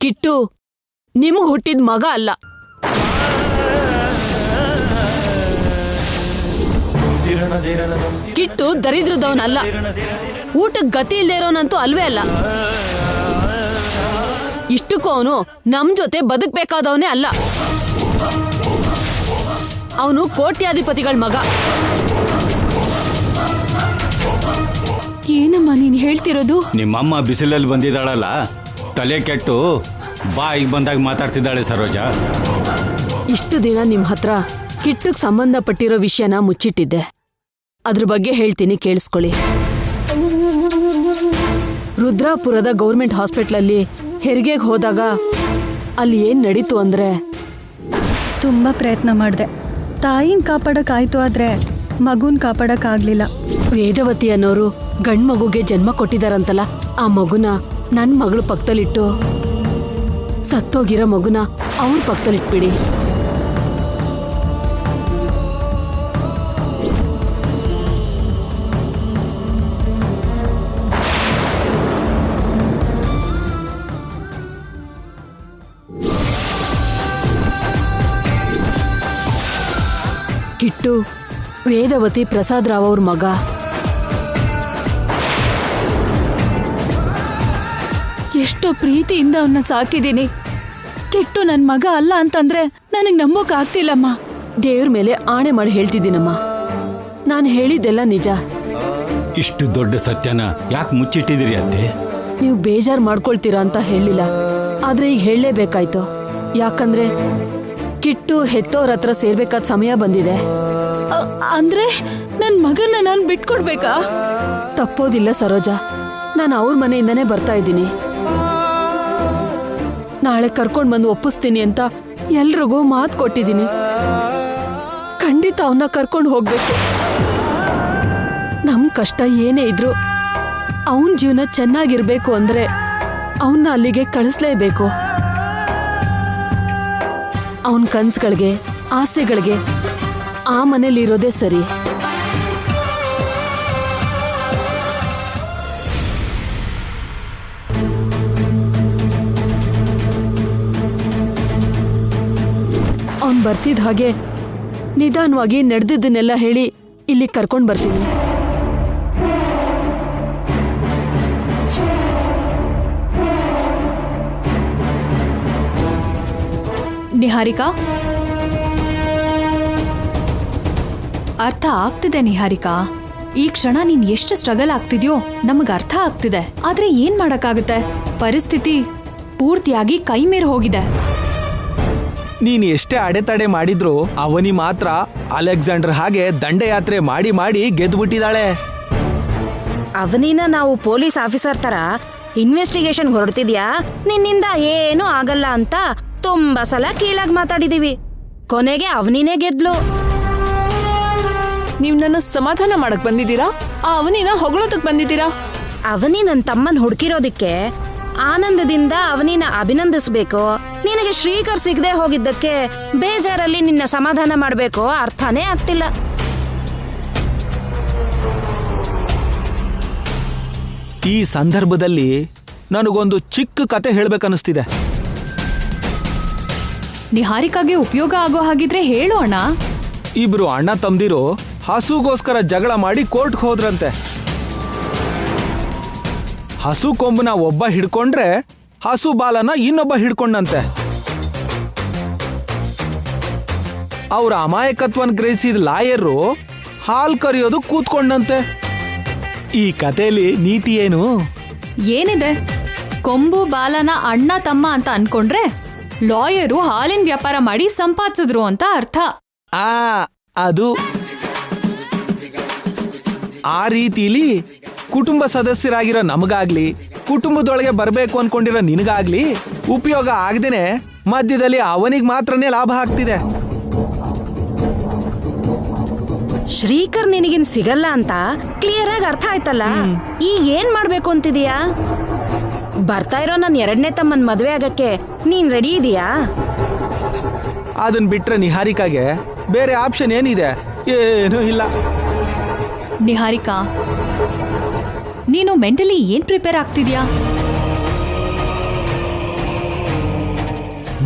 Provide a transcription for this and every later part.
ಕಿಟ್ಟು ನಿಮ್ಗ್ ಹುಟ್ಟಿದ ಮಗ ಅಲ್ಲ. ಕಿಟ್ಟು ದರಿದ್ರದವನಲ್ಲ, ಊಟಕ್ಕೆ ಗತಿ ಇಲ್ದೇ ಇರೋನಂತೂ ಅಲ್ವೇ ಅಲ್ಲ. ಇಷ್ಟಕ್ಕೂ ಅವನು ನಮ್ ಜೊತೆ ಬದುಕ್ಬೇಕಾದವನೇ ಅಲ್ಲ. ಅವನು ಕೋಟ್ಯಾಧಿಪತಿಗಳ ಮಗ. ಏನಮ್ಮ ನೀನ್ ಹೇಳ್ತಿರೋದು? ನಿಮ್ಮಮ್ಮ ಬಿಸಿಲಲ್ಲಿ ಬಂದಿದ್ದಾಳಲ್ಲ, ತಲೆ ಕೆಟ್ಟು ಬಾಯಿಗೆ ಬಂದಾಗ ಮಾತಾಡ್ತಿದ್ದಾಳೆ ಸರೋಜಾ. ಇಷ್ಟು ದಿನ ನಿಮ್ ಹತ್ರ ಕಿಟ್ಟಕ್ ಸಂಬಂಧಪಟ್ಟಿರೋ ವಿಷಯನ ಮುಚ್ಚಿಟ್ಟಿದ್ದೆ. ಅದ್ರ ಬಗ್ಗೆ ಹೇಳ್ತೀನಿ, ಕೇಳಿಸ್ಕೊಳ್ಳಿ. ರುದ್ರಾಪುರದ ಗೌರ್ಮೆಂಟ್ ಹಾಸ್ಪಿಟ್ಲಲ್ಲಿ ಹೆರಿಗೆಗೆ ಹೋದಾಗ ಅಲ್ಲಿ ಏನ್ ನಡೀತು ಅಂದ್ರೆ, ತುಂಬಾ ಪ್ರಯತ್ನ ಮಾಡಿದೆ, ತಾಯಿನ ಕಾಪಾಡಕ್ಕಾಯ್ತು, ಆದ್ರೆ ಮಗುನ್ ಕಾಪಾಡಕ್ಕಾಗ್ಲಿಲ್ಲ. ವೇದವತಿ ಅನ್ನೋರು ಗಂಡ್ ಮಗುಗೆ ಜನ್ಮ ಕೊಟ್ಟಿದಾರಂತಲ್ಲ, ಆ ಮಗುನ ನನ್ ಮಗಳು ಪಕ್ಕದಲ್ಲಿಟ್ಟು ಸತ್ತೋಗಿರೋ ಮಗುನ ಅವ್ರ ಪಕ್ಕದಲ್ಲಿಟ್ಬಿಡಿ. ಕಿಟ್ಟು ವೇದವತಿ ಪ್ರಸಾದ್ ರಾವ್ ಅವ್ರ ಮಗ. ಎಷ್ಟೋ ಪ್ರೀತಿಯಿಂದ ಅವನ್ನ ಸಾಕಿದ್ದೀನಿ. ಕಿಟ್ಟು ನನ್ ಮಗ ಅಲ್ಲ ಅಂತಂದ್ರೆ ನನಗ್ ನಂಬೋಕ್ ಆಗ್ತಿಲ್ಲಮ್ಮ. ದೇವ್ರ ಮೇಲೆ ಆಣೆ ಮಾಡಿ ಹೇಳ್ತಿದ್ದೀನಮ್ಮ, ನಾನು ಹೇಳಿದ್ದೆಲ್ಲ ನಿಜ. ಇಷ್ಟು ದೊಡ್ಡ ಸತ್ಯನ ಯಾಕೆ ಮುಚ್ಚಿಟ್ಟಿದಿರಿ ಅತ್ತೆ? ನೀವು ಬೇಜಾರ್ ಮಾಡ್ಕೊಳ್ತೀರಾ ಅಂತ ಹೇಳಿಲ್ಲ, ಆದ್ರೆ ಈಗ ಹೇಳಲೇಬೇಕಾಯ್ತು. ಯಾಕಂದ್ರೆ ಕಿಟ್ಟು ಹೆತ್ತೋರ ಹತ್ರ ಸೇರ್ಬೇಕಾದ ಸಮಯ ಬಂದಿದೆ. ಅಂದ್ರೆ ನನ್ ಮಗನ್ನ ನಾನು ಬಿಟ್ಕೊಡ್ಬೇಕಾ? ತಪ್ಪೋದಿಲ್ಲ ಸರೋಜಾ, ನಾನು ಅವ್ರ ಮನೆಯಿಂದನೇ ಬರ್ತಾ ಇದ್ದೀನಿ. ನಾಳೆ ಕರ್ಕೊಂಡ್ ಬಂದು ಒಪ್ಪಿಸ್ತೀನಿ ಅಂತ ಎಲ್ರಿಗೂ ಮಾತು ಕೊಟ್ಟಿದ್ದೀನಿ. ಖಂಡಿತ ಅವನ್ನ ಕರ್ಕೊಂಡು ಹೋಗ್ಬೇಕು. ನಮ್ ಕಷ್ಟ ಏನೇ ಇದ್ರು ಅವನ್ ಜೀವನ ಚೆನ್ನಾಗಿರ್ಬೇಕು ಅಂದ್ರೆ ಅವನ್ನ ಅಲ್ಲಿಗೆ ಕಳಿಸ್ಲೇಬೇಕು. ಅವನ್ ಕನ್ಸುಗಳಿಗೆ, ಆಸೆಗಳಿಗೆ ಆ ಮನೇಲಿರೋದೇ ಸರಿ. ಅವನ್ ಬರ್ತಿದ್ದ ಹಾಗೆ ನಿಧಾನವಾಗಿ ನಡೆದಿದ್ದನ್ನೆಲ್ಲ ಹೇಳಿ ಇಲ್ಲಿ ಕರ್ಕೊಂಡ್ ಬರ್ತೀನಿ. ನಿಹಾರಿಕಾ, ಅರ್ಥ ಆಗ್ತಿದೆ ನಿಹಾರಿಕಾ. ಈ ಕ್ಷಣ ನೀನ್ ಎಷ್ಟು ಸ್ಟ್ರಗಲ್ ಆಗ್ತಿದ್ಯೋ ನಮಗ್ ಅರ್ಥ ಆಗ್ತಿದೆ. ಆದ್ರೆ ಏನ್ ಮಾಡಕ್ಕಾಗುತ್ತೆ, ಪರಿಸ್ಥಿತಿ ಪೂರ್ತಿಯಾಗಿ ಕೈ ಮೀರಿ ಹೋಗಿದೆ. ನೀನ್ ಎಷ್ಟೇ ಅಡೆತಡೆ ಮಾಡಿದ್ರು ಅವನಿ ಮಾತ್ರ ಅಲೆಕ್ಸಾಂಡರ್ ಹಾಗೆ ದಂಡಯಾತ್ರೆ ಮಾಡಿ ಮಾಡಿ ಗೆದ್ದುಬಿಟ್ಟಿದ್ದಾಳೆ. ಅವನಿನ ನಾವು ಪೊಲೀಸ್ ಆಫೀಸರ್ ತರ ಇನ್ವೆಸ್ಟಿಗೇಷನ್ ಹೊರಡ್ತಿದ್ಯಾ, ನಿನ್ನಿಂದ ಏನೂ ಆಗಲ್ಲ ಅಂತ ತುಂಬಾ ಸಲ ಕೀಳಾಗಿ ಮಾತಾಡಿದೀವಿ. ಕೊನೆಗೆ ಅವನಿನೇ ಗೆದ್ಲು. ನೀವ್ ನನ್ನ ಸಮಾಧಾನ ಮಾಡಕ್ ಬಂದಿದ್ದೀರಾ, ಆ ಅವನಿನ ಹೊಗಳೋದಕ್ ಬಂದಿದ್ದೀರಾ? ಅವನಿ ನನ್ನ ತಮ್ಮನ್ ಹುಡುಕಿರೋದಿಕ್ಕೆ ಆನಂದದಿಂದ ಅವನಿನ ಅಭಿನಂದಿಸ್ಬೇಕು. ನಿನಗೆ ಶ್ರೀಕರ್ ಸಿಗದೆ ಹೋಗಿದ್ದಕ್ಕೆ ಬೇಜಾರಲ್ಲಿ ನಿನ್ನ ಸಮಾಧಾನ ಮಾಡ್ಬೇಕು, ಅರ್ಥನೇ ಆಗ್ತಿಲ್ಲ. ಈ ಸಂದರ್ಭದಲ್ಲಿ ನನಗೊಂದು ಚಿಕ್ಕ ಕತೆ ಹೇಳ್ಬೇಕನ್ನಿಸ್ತಿದೆ. ನಿಹಾರಿಕಾಗೆ ಉಪಯೋಗ ಆಗೋ ಹಾಗಿದ್ರೆ ಹೇಳು ಅಣ್ಣ. ಇಬ್ರು ಅಣ್ಣ ತಮ್ದಿರು ಹಸುಗೋಸ್ಕರ ಜಗಳ ಮಾಡಿ ಕೋರ್ಟ್ಗೆ ಹೋದ್ರಂತೆ. ಹಸು ಕೊಂಬನ ಒಬ್ಬ ಹಿಡ್ಕೊಂಡ್ರೆ ಹಸು ಬಾಲನ ಇನ್ನೊಬ್ಬ ಹಿಡ್ಕೊಂಡಂತೆ. ಅವ್ರ ಅಮಾಯಕತ್ವನ್ ಗ್ರಹಿಸಿದ ಲಾಯರು ಹಾಲ್ ಕರಿಯೋದು ಕೂತ್ಕೊಂಡಂತೆ. ಈ ಕಥೆಯಲ್ಲಿ ನೀತಿ ಏನು? ಏನಿದೆ, ಕೊಂಬು ಬಾಲನ ಅಣ್ಣ ತಮ್ಮ ಅಂತ ಅನ್ಕೊಂಡ್ರೆ ಲಾಯರು ಹಾಲಿನ ವ್ಯಾಪಾರ ಮಾಡಿ ಸಂಪಾದಿಸಿದ್ರು ಅಂತ ಅರ್ಥ. ಅದು ಆ ರೀತಿಲಿ ಕುಟುಂಬ ಸದಸ್ಯರಾಗಿರೋ ನಮಗಾಗ್ಲಿ, ಕುಟುಂಬದೊಳಗೆ ಬರ್ಬೇಕು ಅನ್ಕೊಂಡಿರೋ ನಿನಗಾಗ್ಲಿ ಉಪಯೋಗ ಆಗದೇನೆ ಮಧ್ಯದಲ್ಲಿ ಅವನಿಗೆ ಮಾತ್ರನೇ ಲಾಭ ಆಗ್ತಿದೆ. ಶ್ರೀಕರ್ ನಿನಗಿನ್ ಸಿಗಲ್ಲ ಅಂತ ಕ್ಲಿಯರ್ ಆಗಿ ಅರ್ಥ ಆಯ್ತಲ್ಲ. ಈಗ ಏನ್ ಮಾಡ್ಬೇಕು ಅಂತಿದೀಯಾ? ಬರ್ತಾ ಇರೋ ನನ್ನ ಎರಡನೇ ತಮ್ಮನ್ ಮದ್ವೆ ಆಗಕ್ಕೆ ನೀನ್ ರೆಡಿ ಇದೀಯಾ? ಅದನ್ ಬಿಟ್ರೆ ನಿಹಾರಿಕಾಗೆ ಬೇರೆ ಆಪ್ಷನ್ ಏನಿದೆ? ಏನೂ ಇಲ್ಲ. ನಿಹಾರಿಕಾ, ನೀನು ಮೆಂಟಲಿ ಏನ್ ಪ್ರಿಪೇರ್ ಆಗ್ತಿದ್ಯಾ?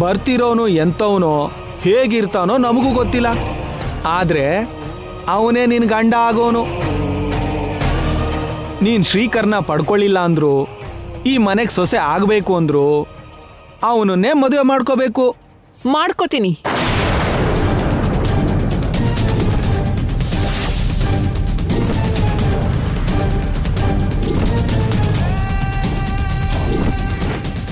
ಬರ್ತಿರೋನು ಎಂಥವನೋ ಹೇಗಿರ್ತಾನೋ ನಮಗೂ ಗೊತ್ತಿಲ್ಲ. ಆದ್ರೆ ಅವನೇ ನಿನ್ ಗಂಡ ಆಗೋನು. ನೀನ್ ಶ್ರೀಕರ್ನ ಪಡ್ಕೊಳ್ಳಿಲ್ಲ ಅಂದ್ರು, ಈ ಮನೆಗೆ ಸೊಸೆ ಆಗ್ಬೇಕು ಅಂದ್ರು ಅವನನ್ನೇ ಮದುವೆ ಮಾಡ್ಕೋಬೇಕು. ಮಾಡ್ಕೋತೀನಿ.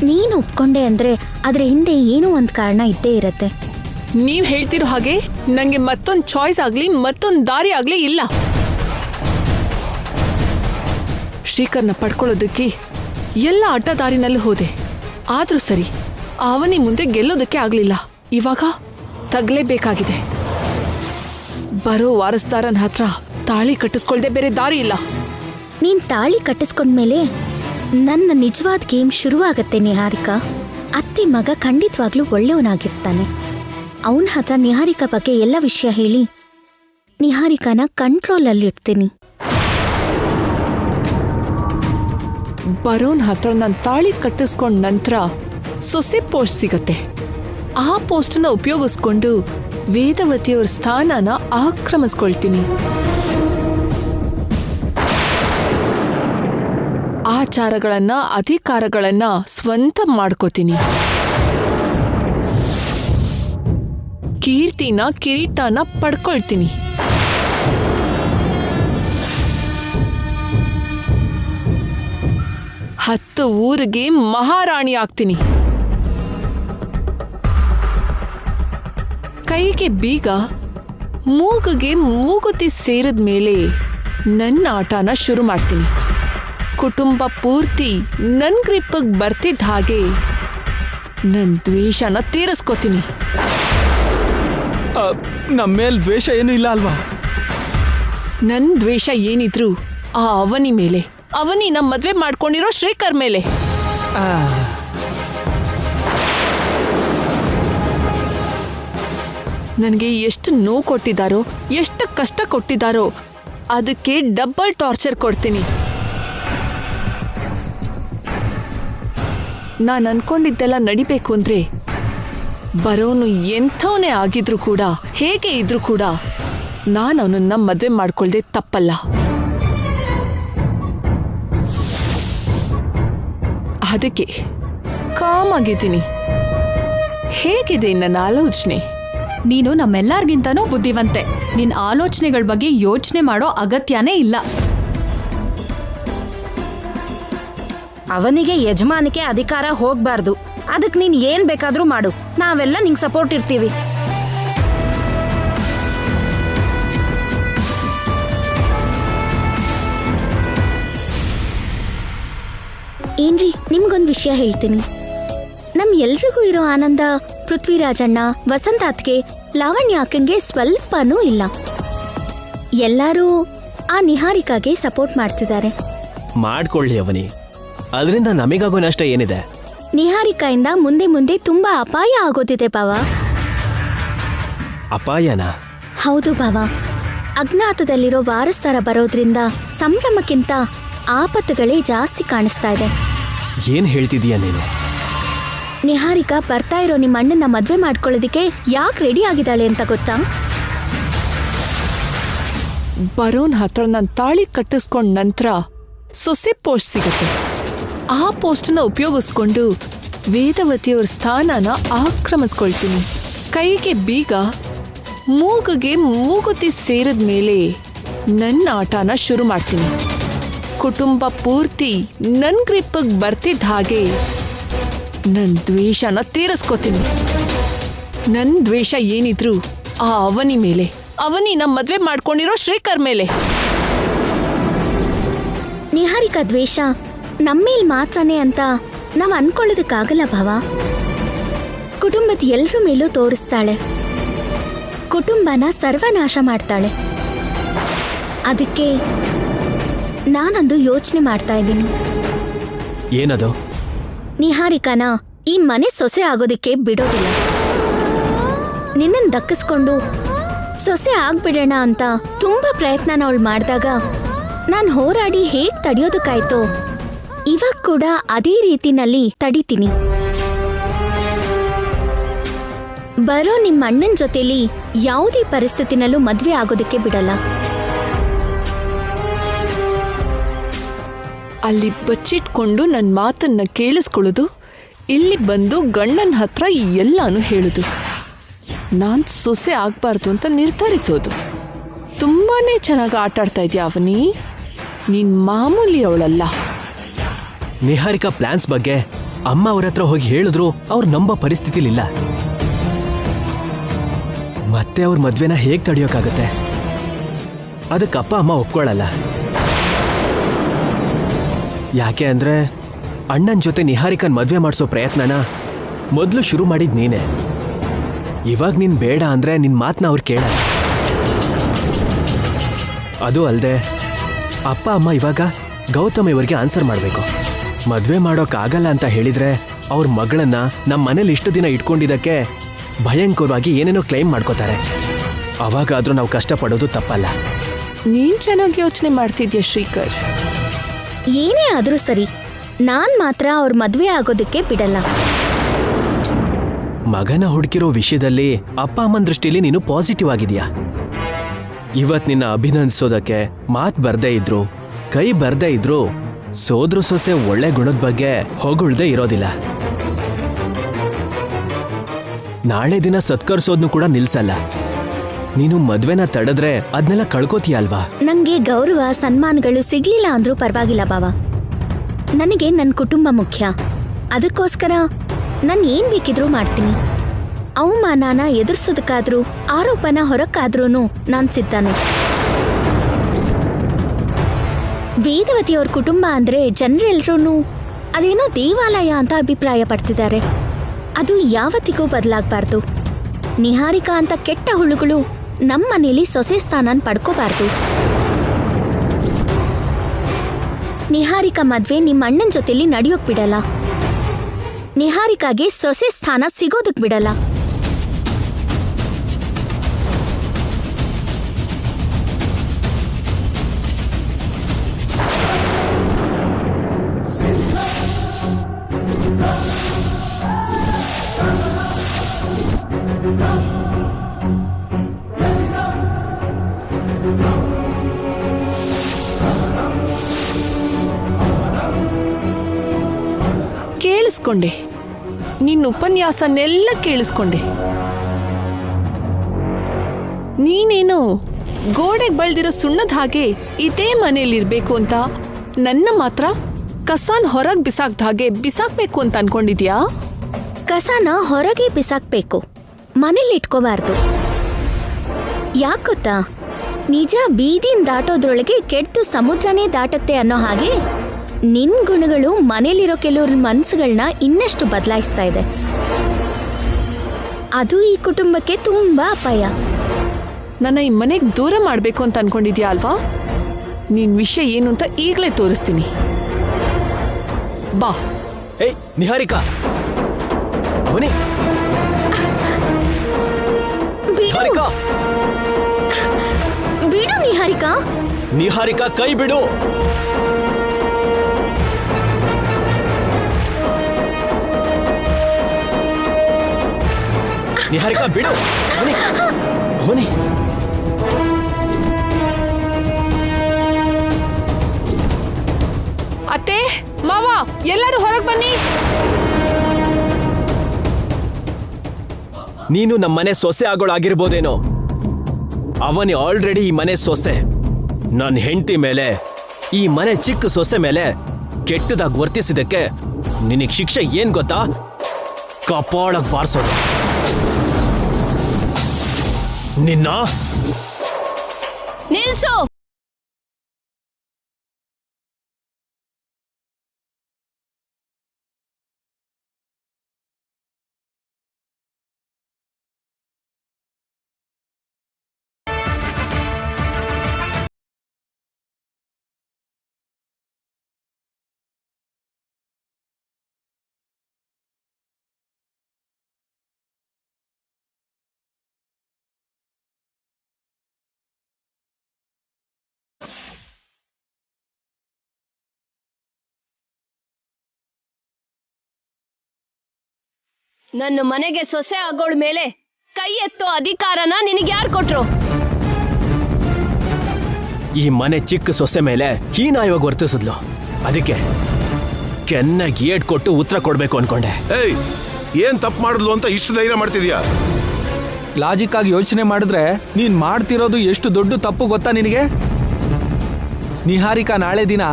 ನೀನು ಒಪ್ಕೊಂಡೆ ಅಂದ್ರೆ ಅದ್ರ ಹಿಂದೆ ಏನೋ ಒಂದು ಕಾರಣ ಇದ್ದೇ ಇರತ್ತೆ. ನೀವ್ ಹೇಳ್ತಿರೋ ಹಾಗೆ ನಂಗೆ ಮತ್ತೊಂದು ಚಾಯ್ಸ್ ಆಗ್ಲಿ ಮತ್ತೊಂದು ದಾರಿ ಆಗ್ಲಿ ಇಲ್ಲ. ಶ್ರೀಕರ್ನ ಪಡ್ಕೊಳ್ಳೋದಕ್ಕೆ ಎಲ್ಲ ಅಡ್ಡ ದಾರಿನಲ್ಲಿ ಹೋದೆ. ಆದ್ರೂ ಸರಿ, ಅವನಿ ಮುಂದೆ ಗೆಲ್ಲೋದಕ್ಕೆ ಆಗ್ಲಿಲ್ಲ. ಇವಾಗ ತಗ್ಲೇಬೇಕಾಗಿದೆ. ಬರೋ ವಾರಸ್ದಾರನ ಹತ್ರ ತಾಳಿ ಕಟ್ಟಿಸ್ಕೊಳ್ದೆ ಬೇರೆ ದಾರಿ ಇಲ್ಲ. ನೀನ್ ತಾಳಿ ಕಟ್ಟಿಸ್ಕೊಂಡ್ಮೇಲೆ ನನ್ನ ನಿಜವಾದ ಗೇಮ್ ಶುರುವಾಗತ್ತೆ ನಿಹಾರಿಕಾ. ಅತ್ತೆ ಮಗ ಖಂಡಿತವಾಗ್ಲೂ ಒಳ್ಳೆಯವನಾಗಿರ್ತಾನೆ. ಅವನ ಹತ್ರ ನಿಹಾರಿಕಾ ಬಗ್ಗೆ ಎಲ್ಲ ವಿಷಯ ಹೇಳಿ ನಿಹಾರಿಕಾನ ಕಂಟ್ರೋಲಲ್ಲಿ ಇಡ್ತೀನಿ. ಬರೋನ್ ಹತ್ರ ನಾನು ತಾಳಿ ಕಟ್ಟಿಸ್ಕೊಂಡ ನಂತರ ಸೊಸೆ ಪೋಸ್ಟ್ ಸಿಗತ್ತೆ. ಆ ಪೋಸ್ಟನ್ನ ಉಪಯೋಗಿಸ್ಕೊಂಡು ವೇದವತಿಯವ್ರ ಸ್ಥಾನನ ಆಕ್ರಮಿಸ್ಕೊಳ್ತೀನಿ. ಆಚಾರಗಳನ್ನ ಅಧಿಕಾರಗಳನ್ನ ಸ್ವಂತ ಮಾಡ್ಕೋತೀನಿ. ಕೀರ್ತಿನ ಕಿರೀಟನ ಪಡ್ಕೊಳ್ತೀನಿ. ಹತ್ತು ಊರಿಗೆ ಮಹಾರಾಣಿ ಆಗ್ತೀನಿ. ಕೈಗೆ ಬೀಗ, ಮೂಗಿಗೆ ಮೂಗುತಿ ಸೇರಿದ ಮೇಲೆ ನನ್ನ ಆಟನ ಶುರು ಮಾಡ್ತೀನಿ. ಕುಟುಂಬ ಪೂರ್ತಿ ನನ್ನ ಗ್ರಿಪ್ಪಿಗೆ ಬರ್ತಿದ್ದ ಹಾಗೆ ನನ್ನ ದ್ವೇಷನ ತೀರಿಸ್ಕೋತೀನಿ. ನಮ್ಮ ಮೇಲೆ ದ್ವೇಷ ಏನೂ ಇಲ್ಲ ಅಲ್ವಾ? ನನ್ನ ದ್ವೇಷ ಏನಿದ್ರು ಆ ಅವನಿ ಮೇಲೆ, ಅವನಿನ ಮದ್ವೆ ಮಾಡ್ಕೊಂಡಿರೋ ಶ್ರೀಕರ್ ಮೇಲೆ. ನನಗೆ ಎಷ್ಟು ನೋವು ಕೊಟ್ಟಿದ್ದಾರೋ, ಎಷ್ಟು ಕಷ್ಟ ಕೊಟ್ಟಿದ್ದಾರೋ ಅದಕ್ಕೆ ಡಬಲ್ ಟಾರ್ಚರ್ ಕೊಡ್ತೀನಿ. ನಾನು ಅನ್ಕೊಂಡಿದ್ದೆಲ್ಲ ನಡಿಬೇಕು ಅಂದ್ರೆ ಬರೋನು ಎಂಥವನೇ ಆಗಿದ್ರು ಕೂಡ, ಹೇಗೆ ಇದ್ರು ಕೂಡ ನಾನು ಅವನನ್ನ ಮದುವೆ ಮಾಡ್ಕೊಳ್ದೆ ತಪ್ಪಲ್ಲ. ಅದಕ್ಕೆ ಕಾಮಾಗಿದ್ದೀನಿ. ಹೇಗಿದೆ ನನ್ನ ಆಲೋಚನೆ? ನೀನು ನಮ್ಮೆಲ್ಲರಿಗಿಂತನೂ ಬುದ್ಧಿವಂತೆ. ನಿನ್ ಆಲೋಚನೆಗಳ ಬಗ್ಗೆ ಯೋಚನೆ ಮಾಡೋ ಅಗತ್ಯನೇ ಇಲ್ಲ. ಅವನಿಗೆ ಯಜಮಾನಿಕೆ ಅಧಿಕಾರ ಹೋಗ್ಬಾರ್ದು. ಅದಕ್ಕೆ ನೀನ್ ಏನ್ ಬೇಕಾದ್ರೂ ಮಾಡು, ನಾವೆಲ್ಲ ನಿಂಗೆ ಸಪೋರ್ಟ್ ಇರ್ತೀವಿ. ಏನ್ರಿ, ನಿಮ್ಗೊಂದು ವಿಷಯ ಹೇಳ್ತೀನಿ. ನಮ್ ಎಲ್ರಿಗೂ ಇರೋ ಆನಂದ ಪೃಥ್ವಿರಾಜಣ್ಣ, ವಸಂತಾತ್ಗೆ, ಲಾವಣ್ಯ ಅಕ್ಕಂಗೆ ಸ್ವಲ್ಪನೂ ಇಲ್ಲ. ಎಲ್ಲರೂ ಆ ನಿಹಾರಿಕಾಗೆ ಸಪೋರ್ಟ್ ಮಾಡ್ತಿದ್ದಾರೆ. ಮಾಡ್ಕೊಳ್ಳಿ ಅವನಿ, ಅದರಿಂದ ನಮಗಾಗೋ ನಷ್ಟ ಏನಿದೆ? ನಿಹಾರಿಕಾಯಿಂದ ಮುಂದೆ ಮುಂದೆ ತುಂಬಾ ಅಪಾಯ ಆಗೋದಿದೆ ಬಾವ. ಅಪಾಯನ? ಹೌದು ಬಾವ. ಅಜ್ಞಾತದಲ್ಲಿರೋ ವಾರಸ್ದಾರ ಬರೋದ್ರಿಂದ ಸಂಭ್ರಮಕ್ಕಿಂತ ಆಪತ್ತುಗಳೇ ಜಾಸ್ತಿ ಕಾಣಿಸ್ತಾ ಇದೆ. ಏನ್ ಹೇಳ್ತಿದೀಯ ನೀನು? ನಿಹಾರಿಕಾ ಬರ್ತಾ ಇರೋ ನಿಮ್ಮ ಅಣ್ಣನ ಮದ್ವೆ ಮಾಡ್ಕೊಳ್ಳೋದಿಕ್ಕೆ ಯಾಕೆ ರೆಡಿ ಆಗಿದ್ದಾಳೆ ಅಂತ ಗೊತ್ತಾ? ಬರೋನ್ ಹತ್ರ ನಾನು ತಾಳಿ ಕಟ್ಟಿಸ್ಕೊಂಡ ನಂತರ ಸೊಸೆ ಪೋಸ್ಟ್ ಸಿಗತ್ತೆ. ಆ ಪೋಸ್ಟನ್ನ ಉಪಯೋಗಿಸ್ಕೊಂಡು ವೇದವತಿಯವ್ರ ಸ್ಥಾನನ ಆಕ್ರಮಿಸ್ಕೊಳ್ತೀನಿ. ಕೈಗೆ ಬೀಗ, ಮೂಗಿಗೆ ಮೂಗುತಿ ಸೇರಿದ ಮೇಲೆ ನನ್ನ ಆಟನ ಶುರು ಮಾಡ್ತೀನಿ. ಕುಟುಂಬ ಪೂರ್ತಿ ನನ್ನ ಗ್ರಿಪ್ಪಿಗೆ ಬರ್ತಿದ್ದ ಹಾಗೆ ನನ್ನ ದ್ವೇಷನ ತೀರಿಸ್ಕೋತೀನಿ. ನನ್ನ ದ್ವೇಷ ಏನಿದ್ರು ಆ ಅವನಿ ಮೇಲೆ, ಅವನಿನ ಮದ್ವೆ ಮಾಡ್ಕೊಂಡಿರೋ ಶ್ರೀಕರ್ ಮೇಲೆ. ನಿಹಾರಿಕಾ ದ್ವೇಷ ನಮ್ಮೇಲ್ ಮಾತ್ರನೇ ಅಂತ ನಾವು ಅನ್ಕೊಳ್ಳೋದಕ್ಕಾಗಲ್ಲ ಭಾವ. ಕುಟುಂಬದ ಎಲ್ರ ಮೇಲೂ ತೋರಿಸ್ತಾಳೆ. ಕುಟುಂಬನ ಸರ್ವನಾಶ ಮಾಡ್ತಾಳೆ. ಅದಕ್ಕೆ ನಾನೊಂದು ಯೋಚನೆ ಮಾಡ್ತಾ ಇದ್ದೀನಿ. ಏನದು? ನಿಹಾರಿಕಾನ ಈ ಮನೆ ಸೊಸೆ ಆಗೋದಿಕ್ಕೆ ಬಿಡೋದಿಲ್ಲ. ನಿನ್ನನ್ನು ದಕ್ಕಿಸ್ಕೊಂಡು ಸೊಸೆ ಆಗ್ಬಿಡೋಣ ಅಂತ ತುಂಬಾ ಪ್ರಯತ್ನನ ಅವಳು ಮಾಡಿದಾಗ ನಾನು ಹೋರಾಡಿ ಹೇಗ್ ತಡೆಯೋದಕ್ಕಾಯ್ತೋ ಇವಾಗ ಕೂಡ ಅದೇ ರೀತಿನಲ್ಲಿ ತಡಿತೀನಿ. ಬರೋ ನಿಮ್ಮ ಅಣ್ಣನ ಜೊತೆಲಿ ಯಾವುದೇ ಪರಿಸ್ಥಿತಿನಲ್ಲೂ ಮದ್ವೆ ಆಗೋದಕ್ಕೆ ಬಿಡಲ್ಲ. ಅಲ್ಲಿ ಬಚ್ಚಿಟ್ಕೊಂಡು ನನ್ನ ಮಾತನ್ನ ಕೇಳಿಸ್ಕೊಳ್ಳೋದು, ಇಲ್ಲಿ ಬಂದು ಗಂಡನ ಹತ್ರ ಎಲ್ಲಾನು ಹೇಳುದು, ನಾನ್ ಸೊಸೆ ಆಗ್ಬಾರ್ದು ಅಂತ ನಿರ್ಧರಿಸೋದು. ತುಂಬಾನೇ ಚೆನ್ನಾಗಿ ಆಟಾಡ್ತಾ ಇದೆಯಾ ಅವನಿ, ನೀನ್ ಮಾಮೂಲಿ ಅವಳಲ್ಲ. ನಿಹಾರಿಕಾ ಪ್ಲಾನ್ಸ್ ಬಗ್ಗೆ ಅಮ್ಮ ಅವ್ರ ಹತ್ರ ಹೋಗಿ ಹೇಳಿದ್ರು ಅವ್ರು ನಂಬೋ ಪರಿಸ್ಥಿತಿಲಿಲ್ಲ. ಮತ್ತೆ ಅವ್ರ ಮದ್ವೆನ ಹೇಗ್ ತಡೆಯೋಕ್ಕಾಗತ್ತೆ? ಅದಕ್ಕೆ ಅಪ್ಪ ಅಮ್ಮ ಒಪ್ಕೊಳ್ಳಲ್ಲ. ಯಾಕೆ ಅಂದ್ರೆ ಅಣ್ಣನ ಜೊತೆ ನಿಹಾರಿಕನ್ ಮದ್ವೆ ಮಾಡಿಸೋ ಪ್ರಯತ್ನನ ಮೊದಲು ಶುರು ಮಾಡಿದ್ ನೀನೆ. ಇವಾಗ ನೀನ್ ಬೇಡ ಅಂದ್ರೆ ನಿನ್ ಮಾತನ್ನ ಅವ್ರು ಕೇಳಲ್ಲ. ಅದು ಅಲ್ಲದೆ ಅಪ್ಪ ಅಮ್ಮ ಇವಾಗ ಗೌತಮ್ ಇವರಿಗೆ ಆನ್ಸರ್ ಮಾಡಬೇಕು. ಮದ್ವೆ ಮಾಡೋಕ್ಕಾಗಲ್ಲ ಅಂತ ಹೇಳಿದ್ರೆ ಅವ್ರ ಮಗಳನ್ನ ನಮ್ಮ ಮನೇಲಿ ಇಷ್ಟು ದಿನ ಇಟ್ಕೊಂಡಿದ್ದಕ್ಕೆ ಭಯಂಕರವಾಗಿ ಏನೇನೋ ಕ್ಲೈಮ್ ಮಾಡ್ಕೋತಾರೆ. ಅವಾಗಾದ್ರೂ ನಾವು ಕಷ್ಟಪಡೋದು ತಪ್ಪಲ್ಲ. ನೀನ್ ಚೆನ್ನಾಗಿ ಯೋಚನೆ ಮಾಡ್ತಿದ್ಯಾ ಶ್ರೀಕರ್. ಏನೇ ಆದ್ರೂ ಸರಿ, ನಾನ್ ಮಾತ್ರ ಅವ್ರ ಮದ್ವೆ ಆಗೋದಕ್ಕೆ ಬಿಡಲ್ಲ. ಮಗನ ಹುಡುಕಿರೋ ವಿಷಯದಲ್ಲಿ ಅಪ್ಪ ಅಮ್ಮನ ದೃಷ್ಟಿಲಿ ನೀನು ಪಾಸಿಟಿವ್ ಆಗಿದ್ಯಾ. ಇವತ್ ನಿನ್ನ ಅಭಿನಂದಿಸೋದಕ್ಕೆ ಮಾತ್ ಬರ್ದೇ ಇದ್ರು, ಕೈ ಬರ್ದೇ ಇದ್ರು, ಸೋದ್ರು ಸೊಸೆ ಒಳ್ಳೆ ಗುಣದ ಬಗ್ಗೆ ಹೊಗಳ್ದೇ ಇರೋದಿಲ್ಲ. ನಾಳೆ ದಿನ ಸತ್ಕರಿಸೋದ್ನು ಕೂಡ ನಿಲ್ಸಲ್ಲ. ನೀನು ಮದ್ವೆನ ತಡೆದ್ರೆ ಅದನ್ನೆಲ್ಲ ಕಳ್ಕೋತೀಯ ಅಲ್ವಾ? ನಂಗೆ ಗೌರವ ಸನ್ಮಾನಗಳು ಸಿಗ್ಲಿಲ್ಲ ಅಂದ್ರೂ ಪರವಾಗಿಲ್ಲ ಬಾವ. ನನಗೆ ನನ್ನ ಕುಟುಂಬ ಮುಖ್ಯ. ಅದಕ್ಕೋಸ್ಕರ ನಾನು ಏನ್ ಬೇಕಿದ್ರೂ ಮಾಡ್ತೀನಿ. ಅವಮಾನನ ಎದುರಿಸೋದಕ್ಕಾದ್ರೂ, ಆರೋಪನ ಹೊರಕ್ಕಾದ್ರೂ ನಾನು ಸಿದ್ಧನೆ. ವೇದವತಿಯವ್ರ ಕುಟುಂಬ ಅಂದ್ರೆ ಜನರೆಲ್ಲರೂ ಅದೇನೋ ದೇವಾಲಯ ಅಂತ ಅಭಿಪ್ರಾಯ ಪಡ್ತಿದ್ದಾರೆ. ಅದು ಯಾವತ್ತಿಗೂ ಬದಲಾಗಬಾರ್ದು. ನಿಹಾರಿಕಾ ಅಂತ ಕೆಟ್ಟ ಹುಳುಗಳು ನಮ್ಮ ಮನೇಲಿ ಸೊಸೆ ಸ್ಥಾನನ ಪಡ್ಕೋಬಾರ್ದು. ನಿಹಾರಿಕಾ ಮದ್ವೆ ನಿಮ್ಮ ಅಣ್ಣನ ಜೊತೆಲಿ ನಡೆಯೋಕ್ ಬಿಡಲ್ಲ. ನಿಹಾರಿಕಾಗೆ ಸೊಸೆ ಸ್ಥಾನ ಸಿಗೋದಕ್ ಬಿಡಲ್ಲ. ಕೇಳಿಸ್ಕೊಂಡೆ, ನಿನ್ನ ಉಪನ್ಯಾಸನೆಲ್ಲ ಕೇಳಿಸ್ಕೊಂಡೆ. ನೀನೇನು ಗೋಡೆಗೆ ಬಳ್ದಿರೋ ಸುಣ್ಣದ ಹಾಗೆ ಇದೇ ಮನೇಲಿರ್ಬೇಕು ಅಂತ ನನ್ನ ಮಾತ್ರ ಕಸಾನ್ ಹೊರಗೆ ಬಿಸಾಕ್ದ ಹಾಗೆ ಬಿಸಾಕ್ಬೇಕು ಅಂತ ಅನ್ಕೊಂಡಿದ್ಯಾ? ಕಸನ ಹೊರಗೆ ಬಿಸಾಕ್ಬೇಕು, ಮನೇಲಿ ಇಟ್ಕೋಬಾರ್ದು. ಯಾಕ್ ಗೊತ್ತಾ? ನಿಜ ಬೀದಿನ ದಾಟೋದ್ರೊಳಗೆ ಕೆಟ್ಟು ಸಮುದ್ರನೇ ದಾಟತ್ತೆ ಅನ್ನೋ ಹಾಗೆ ನಿನ್ ಗುಣಗಳು ಮನೇಲಿರೋ ಕೆಲವ್ರ ಮನ್ಸುಗಳನ್ನ ಇನ್ನಷ್ಟು ಬದಲಾಯಿಸ್ತಾ ಇದೆ. ಅದು ಈ ಕುಟುಂಬಕ್ಕೆ ತುಂಬಾ ಅಪಾಯ. ನನ್ನ ಈ ಮನೆಗೆ ದೂರ ಮಾಡಬೇಕು ಅಂತ ಅನ್ಕೊಂಡಿದ್ಯಾ ಅಲ್ವಾ? ನಿನ್ ವಿಷಯ ಏನು ಅಂತ ಈಗಲೇ ತೋರಿಸ್ತೀನಿ. ಬಾ. ಏಯ್ ನಿಹಾರಿಕಾ, ಅವನಿ ನಿಹಾರಿಕಾ, ಬಿಡು ನಿಹಾರಿಕಾ. ನಿಹಾರಿಕಾ ಕೈ ಬಿಡು. ನಿಹಾರಿಕಾ ಬಿಡು. ಅವನಿ ಅವನಿ ಅತ್ತೆ, ಮಾವ, ಎಲ್ಲರೂ ಹೊರಗೆ ಬನ್ನಿ. ನೀನು ನಮ್ಮನೆ ಸೊಸೆ ಆಗೋಳಾಗಿರ್ಬೋದೇನೋ. ಅವನಿ ಆಲ್ರೆಡಿ ಈ ಮನೆ ಸೊಸೆ. ನನ್ನ ಹೆಂಡತಿ ಮೇಲೆ, ಈ ಮನೆ ಚಿಕ್ಕ ಸೊಸೆ ಮೇಲೆ ಕೆಟ್ಟದಾಗಿ ವರ್ತಿಸಿದಕ್ಕೆ ನಿನಗೆ ಶಿಕ್ಷೆ ಏನ್ ಗೊತ್ತಾ? ಕಪಾಳಕ್ಕೆ ಬಾರಿಸೋದು. ನಿನ್ನ ನಿಲ್ಸು. ನನ್ನ ಮನೆಗೆ ಸೊಸೆ ಆಗೋಳ ಮೇಲೆ ಕೈ ಎತ್ತೋ ಅಧಿಕಾರನ ನಿನಗೆ ಯಾರು ಕೊಟ್ರು? ಈ ಮನೆ ಚಿಕ್ಕ ಸೊಸೆ ಮೇಲೆ ಹೀನಾಯವಾಗಿ ವರ್ತಿಸಿದ್ಲು. ಅದಕ್ಕೆ ಕೆನ್ನಾಗಿ ಏಟ್ ಕೊಟ್ಟು ಉತ್ತರ ಕೊಡ್ಬೇಕು ಅನ್ಕೊಂಡೆ. ಏಯ್, ಏನ್ ತಪ್ಪು ಮಾಡಿದ್ಲು ಅಂತ ಇಷ್ಟು ಧೈರ್ಯ ಮಾಡ್ತಿದ್ಯಾ? ಲಾಜಿಕ್ ಆಗಿ ಯೋಚನೆ ಮಾಡಿದ್ರೆ ನೀನ್ ಮಾಡ್ತಿರೋದು ಎಷ್ಟು ದೊಡ್ಡ ತಪ್ಪು ಗೊತ್ತಾ ನಿನಗೆ? ನಿಹಾರಿಕಾ ನಾಳೆ ದಿನ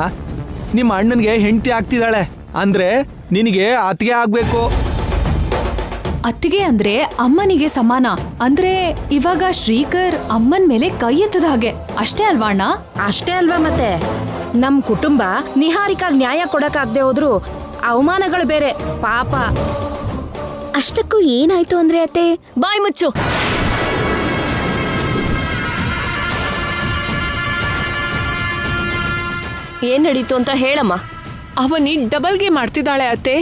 ನಿಮ್ಮ ಅಣ್ಣನಿಗೆ ಹೆಂಡತಿ ಆಗ್ತಿದ್ದಾಳೆ ಅಂದ್ರೆ ನಿನಗೆ ಅತ್ತಿಗೆ ಆಗ್ಬೇಕು. ಅತ್ತಿಗೆ ಅಂದ್ರೆ ಅಮ್ಮನಿಗೆ ಸಮಾನ. ಅಂದ್ರೆ ಇವಾಗ ಶ್ರೀಕರ್ ಅಮ್ಮನ್ ಮೇಲೆ ಕೈ ಎತ್ತದ ಹಾಗೆ ಅಷ್ಟೇ ಅಲ್ವಾ ಅಣ್ಣ? ಅಷ್ಟೇ ಅಲ್ವಾ ಮತ್ತೆ. ನಮ್ ಕುಟುಂಬ ನಿಹಾರಿಕಾಗ್ ನ್ಯಾಯ ಕೊಡಕ್ಕಾಗ್ದೆ ಹೋದ್ರು ಅವಮಾನಗಳು ಬೇರೆ ಪಾಪ. ಅಷ್ಟಕ್ಕೂ ಏನಾಯ್ತು ಅಂದ್ರೆ ಅತ್ತೆ? ಬಾಯ್ ಮುಚ್ಚು. ಏನ್ ನಡೀತು ಅಂತ ಹೇಳಮ್ಮ. ಅವನಿ ಡಬಲ್ ಗೇಮ್ ಮಾಡ್ತಿದ್ದಾಳೆ ಅತ್ತೆ.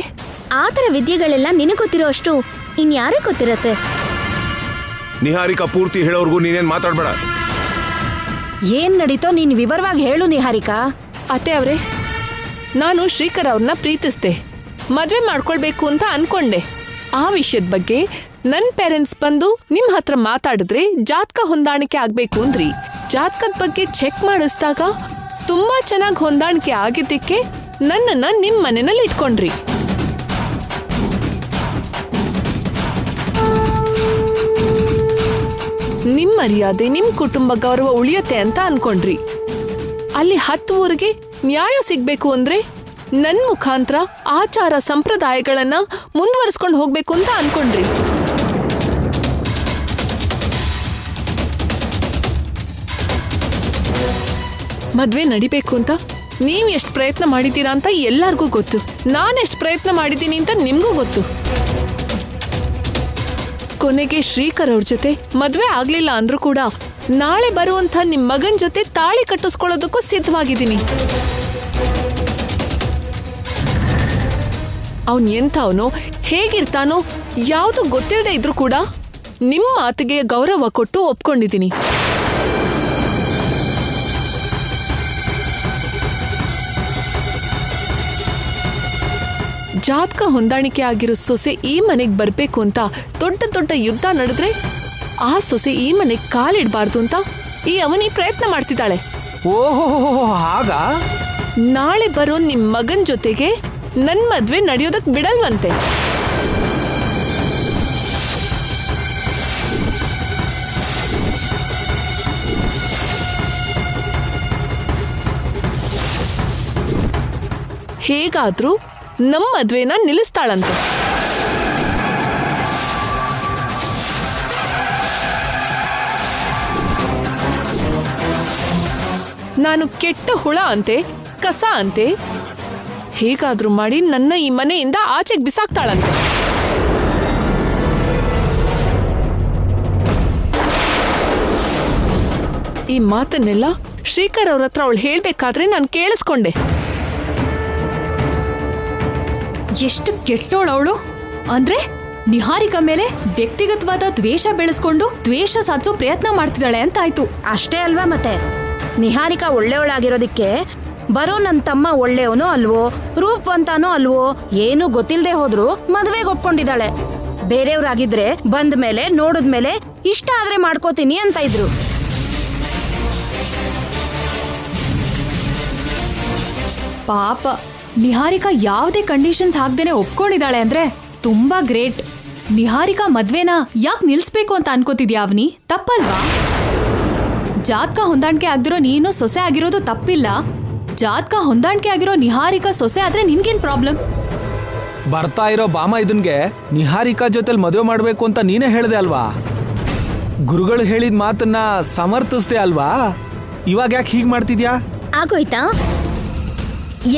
ಆ ಥರ ವಿದ್ಯೆಗಳೆಲ್ಲ ನಿನಗೆ ಗೊತ್ತಿರೋ ಅಷ್ಟು ಇನ್ಯಾರೇ ಗೊತ್ತಿರತ್ತೆ? ನಿಹಾರಿಕಾ ಪೂರ್ತಿ ಹೇಳೋರ್ಗು ನೀನೇನ್ ಮಾತಾಡ್ಬೇಡ. ಏನ್ ನಡೀತೋ ನೀನ್ ವಿವರವಾಗಿ ಹೇಳು ನಿಹಾರಿಕಾ. ಅತ್ತೆ ಅವ್ರೆ, ನಾನು ಶ್ರೀಕರ್ ಅವ್ರನ್ನ ಪ್ರೀತಿಸ್ದೆ, ಮದ್ವೆ ಮಾಡ್ಕೊಳ್ಬೇಕು ಅಂತ ಅನ್ಕೊಂಡೆ. ಆ ವಿಷಯದ ಬಗ್ಗೆ ನನ್ನ ಪೇರೆಂಟ್ಸ್ ಬಂದು ನಿಮ್ ಹತ್ರ ಮಾತಾಡಿದ್ರೆ ಜಾತಕ ಹೊಂದಾಣಿಕೆ ಆಗ್ಬೇಕು ಅಂದ್ರಿ. ಜಾತಕದ ಬಗ್ಗೆ ಚೆಕ್ ಮಾಡಿಸಿದಾಗ ತುಂಬಾ ಚೆನ್ನಾಗಿ ಹೊಂದಾಣಿಕೆ ಆಗಿದ್ದಕ್ಕೆ ನನ್ನನ್ನ ನಿಮ್ ಮನೆಯಲ್ಲಿ ಇಟ್ಕೊಂಡ್ರಿ. ನಿಮ್ ಮರ್ಯಾದೆ, ನಿಮ್ ಕುಟುಂಬ ಗೌರವ ಉಳಿಯುತ್ತೆ ಅಂತ ಅನ್ಕೊಂಡ್ರಿ. ಅಲ್ಲಿ 10 ಊರಿಗೆ ನ್ಯಾಯ ಸಿಗ್ಬೇಕು ಅಂದ್ರೆ ನನ್ ಮುಖಾಂತರ ಆಚಾರ ಸಂಪ್ರದಾಯಗಳನ್ನ ಮುಂದುವರಿಸ್ಕೊಂಡು ಹೋಗ್ಬೇಕು ಅಂತ ಅನ್ಕೊಂಡ್ರಿ. ಮದ್ವೆ ನಡಿಬೇಕು ಅಂತ ನೀವ್ ಎಷ್ಟು ಪ್ರಯತ್ನ ಮಾಡಿದ್ದೀರಾ ಅಂತ ಎಲ್ಲಾರ್ಗೂ ಗೊತ್ತು. ನಾನ್ ಎಷ್ಟು ಪ್ರಯತ್ನ ಮಾಡಿದ್ದೀನಿ ಅಂತ ನಿಮ್ಗೂ ಗೊತ್ತು. ಕೊನೆಗೆ ಶ್ರೀಕರ್ ಅವ್ರ ಜೊತೆ ಮದ್ವೆ ಆಗ್ಲಿಲ್ಲ ಅಂದ್ರೂ ಕೂಡ ನಾಳೆ ಬರುವಂತ ನಿಮ್ ಮಗನ್ ಜೊತೆ ತಾಳಿ ಕಟ್ಟಿಸ್ಕೊಳ್ಳೋದಕ್ಕೂ ಸಿದ್ಧವಾಗಿದ್ದೀನಿ. ಅವನ್ ಎಂಥವನೋ, ಹೇಗಿರ್ತಾನೋ ಯಾವುದು ಗೊತ್ತಿಲ್ಲದೆ ಇದ್ರೂ ಕೂಡ ನಿಮ್ ಮಾತಿಗೆ ಗೌರವ ಕೊಟ್ಟು ಒಪ್ಕೊಂಡಿದ್ದೀನಿ. ಜಾತಕ ಹೊಂದಾಣಿಕೆ ಆಗಿರೋ ಸೊಸೆ ಈ ಮನೆಗೆ ಬರ್ಬೇಕು ಅಂತ ದೊಡ್ಡ ದೊಡ್ಡ ಯುದ್ಧ ನಡೆದ್ರೆ ಆ ಸೊಸೆ ಈ ಮನೆಗೆ ಕಾಲಿಡಬಾರ್ದು ಅಂತ ಈ ಅವನಿ ಪ್ರಯತ್ನ ಮಾಡ್ತಿದ್ದಾಳೆ. ಓಹೋ, ಹಾಗ? ನಾಳೆ ಬರೋ ನಿಮ್ ಮಗನ್ ಜೊತೆಗೆ ನನ್ ಮದ್ವೆ ನಡೆಯೋದಕ್ ಬಿಡಲ್ವಂತೆ. ಹೇಗಾದ್ರೂ ನಮ್ ಮದ್ವೆನ ನಿಲ್ಲಿಸ್ತಾಳಂತೆ. ನಾನು ಕೆಟ್ಟ ಹುಳ ಅಂತೆ, ಕಸ ಅಂತೆ. ಹೇಗಾದ್ರೂ ಮಾಡಿ ನನ್ನ ಈ ಮನೆಯಿಂದ ಆಚೆಗೆ ಬಿಸಾಕ್ತಾಳಂತೆ. ಈ ಮಾತನ್ನೆಲ್ಲ ಶ್ರೀಕರ್ ಅವ್ರ ಹತ್ರ ಅವಳು ಹೇಳ್ಬೇಕಾದ್ರೆ ನಾನು ಕೇಳಿಸ್ಕೊಂಡೆ. ಎಷ್ಟು ಕೆಟ್ಟೋಳವಳು ಅಂದ್ರೆ ನಿಹಾರಿಕಾ ಮೇಲೆ ವ್ಯಕ್ತಿಗತವಾದ ದ್ವೇಷ ಬೆಳೆಸ್ಕೊಂಡು ದ್ವೇಷ ಸಾಧಿಸೋ ಪ್ರಯತ್ನ ಮಾಡ್ತಿದ್ದಾಳೆ ಅಂತ ಆಯ್ತು. ಅಷ್ಟೇ ಅಲ್ವಾ ಮತ್ತೆ. ನಿಹಾರಿಕಾ ಒಳ್ಳೆಯವಳಾಗಿರೋದಿಕ್ಕೆ ಬರೋ ನನ್ ತಮ್ಮ ಒಳ್ಳೆಯವನೋ ಅಲ್ವೋ, ರೂಪವಂತಾನೋ ಅಲ್ವೋ, ಏನು ಗೊತ್ತಿಲ್ಲದೆ ಹೋದ್ರು ಮದ್ವೆಗೆ ಒಪ್ಕೊಂಡಿದ್ದಾಳೆ. ಬೇರೆಯವ್ರಾಗಿದ್ರೆ ಬಂದ ಮೇಲೆ ನೋಡಿದ್ಮೇಲೆ ಇಷ್ಟ ಆದ್ರೆ ಮಾಡ್ಕೋತೀನಿ ಅಂತ ಇದ್ರು. ಪಾಪ ನಿಹಾರಿಕಾ ಯಾವುದೇ ಕಂಡೀಷನ್ಸ್ ಹಾಕ್ದೇನೆ ಒಪ್ಕೊಂಡಿದ್ದಾಳೆ ಅಂದ್ರೆ ತುಂಬಾ ಗ್ರೇಟ್. ನಿಹಾರಿಕಾ ಮದ್ವೆನ ಯಾಕೆ ನಿಲ್ಸ್ಬೇಕು ಅಂತ ಅನ್ಕೋತಿದ್ಯಾ ಅವನಿ? ತಪ್ಪಲ್ವಾ? ಜಾತಕ ಹೊಂದಾಣಿಕೆ ಆಗ್ದಿರೋ ನೀನು ಸೊಸೆ ಆಗಿರೋದು ತಪ್ಪಿಲ್ಲ. ಜಾತಕ ಹೊಂದಾಣಿಕೆ ಆಗಿರೋ ನಿಹಾರಿಕಾ ಸೊಸೆ ಆದ್ರೆ ನಿನ್ಗೇನ್ ಪ್ರಾಬ್ಲಮ್? ಬರ್ತಾ ಇರೋ ಬಾಮ ಇದನ್ಗೆ ನಿಹಾರಿಕಾ ಜೊತೆಲಿ ಮದುವೆ ಮಾಡ್ಬೇಕು ಅಂತ ನೀನೇ ಹೇಳ್ದೆ ಅಲ್ವಾ? ಗುರುಗಳು ಹೇಳಿದ ಮಾತನ್ನ ಸಮರ್ಥಿಸ್ದೆ ಅಲ್ವಾ? ಇವಾಗ ಯಾಕೆ ಹೀಗ್ ಮಾಡ್ತಿದ್ಯಾ? ಆಗೋಯ್ತಾ?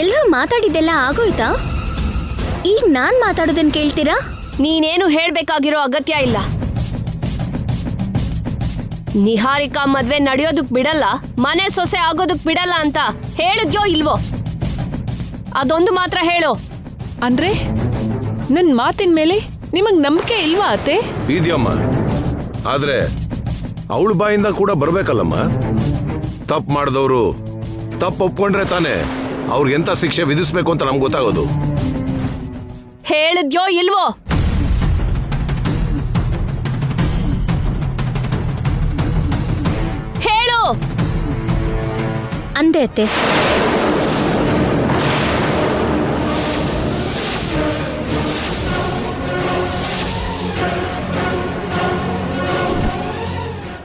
ಎಲ್ಲರೂ ಮಾತಾಡಿದ್ದೆಲ್ಲ ಆಗೋಯ್ತಾ? ಈಗ ನಾನ್ ಮಾತಾಡೋದನ್ನ ಕೇಳ್ತೀರಾ? ನೀನೇನು ಹೇಳ್ಬೇಕಾಗಿರೋ ಅಗತ್ಯ ಇಲ್ಲ. ನಿಹಾರಿಕಾ ಮದ್ವೆ ನಡೆಯೋದಕ್ ಬಿಡಲ್ಲ, ಮನೆ ಸೊಸೆ ಆಗೋದಕ್ ಬಿಡಲ್ಲ ಅಂತ ಹೇಳಿದ್ಯೋ ಇಲ್ವೋ? ಅದೊಂದು ಮಾತ್ರ ಹೇಳು. ಅಂದ್ರೆ ನನ್ ಮಾತಿನ ಮೇಲೆ ನಿಮಗ್ ನಂಬಿಕೆ ಇಲ್ವಾ ಅತ್ತೆ? ಇದೆಯಮ್ಮ, ಆದ್ರೆ ಅವಳ ಬಾಯಿಂದ ಕೂಡ ಬರ್ಬೇಕಲ್ಲಮ್ಮ. ತಪ್ಪು ಮಾಡಿದವರು ತಪ್ಪು ಒಪ್ಕೊಂಡ್ರೆ ತಾನೆ ಅವ್ರಿಗೆ ಎಂತ ಶಿಕ್ಷೆ ವಿಧಿಸ್ಬೇಕು ಅಂತ ನಮ್ಗೆ ಗೊತ್ತಾಗೋದು. ಹೇಳಿದ್ಯೋ ಇಲ್ವೋ? ಅಂದೆ ಅತ್ತೆ.